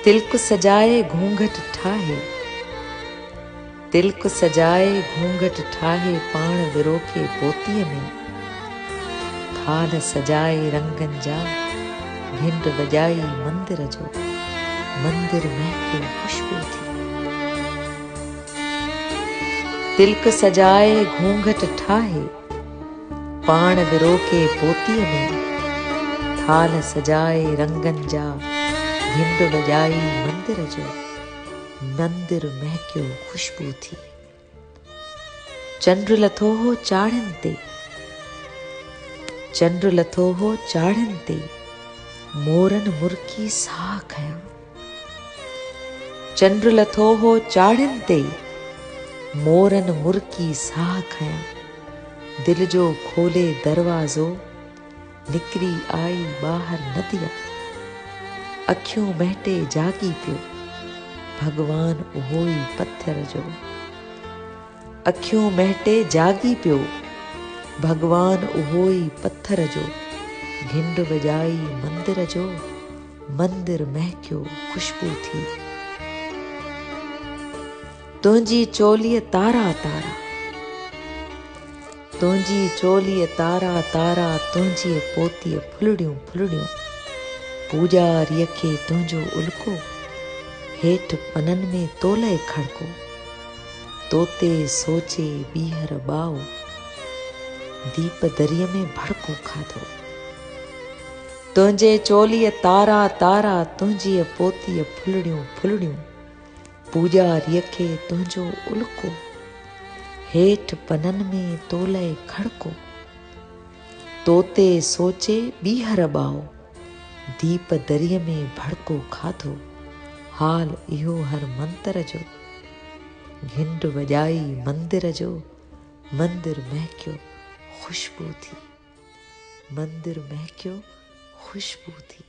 तिलक सजाए घूंघट ठाहे, तिलक सजाए घूंघट ठाहे, पाण विरोके पोतीअ में, थाल सजाए रंगन जा, घिंड वॼाई मंदिर जो, मंदिर महकियो खुशबू थी। तिलक सजाए घूंघट ठाहे, पाण विरोके पोतीअ में, थाल सजाए रंगन जा, घिंड वॼाई मंदिर जो, मंदिर महकियो खुशबू थी। चंड लथो हो चाढ़िन ते, चंड लथो हो चाढ़िन ते, मोरन मुर्की साह खयां। चंड लथो हो चाढ़िन ते, मोरन मुर्की साह खयां। दिल जो खोले दरवाज़ो, निकरी आई ॿाहिर नदिया। अखियूं महटे जागी पियो, भगवान उहो ई पत्थर जो। अखियूं महटे जागी पियो, भगवान उहो ई पत्थर जो। घिंड वॼाई मंदिर जो, मंदिर महकियो खुशबू थी। तुंहिंजी चोलीअ तारा तारा, तुंहिंजी चोलीअ तारा तारा, तुंहिंजी पोतीअ फुलड़ियूं फुलड़ियूं। पूॼारीअ खे तुंहिंजो उल्को, हेठि पननि में तोलए खड़को। तोते सोचे ॿीहर ॿाओ, दीप दरीअ में भड़को खाधो। तुंहिंजे चोलीअ तारा तारा, तुंहिंजी पोतीअ फुलड़ियूं फुलड़ियूं। पूॼारीअ खे तुंहिंजो उल्को, हेठि पननि में तोलए खड़को। तोते सोचे ॿीहर ॿाओ, दीप दरीअ में भड़को खाधो। हाल इहो हर मंतर जो, घिंड वॼाई मंदिर जो, मंदिर महकियो खुशबू थी। मंदिर महकियो खुशबू थी।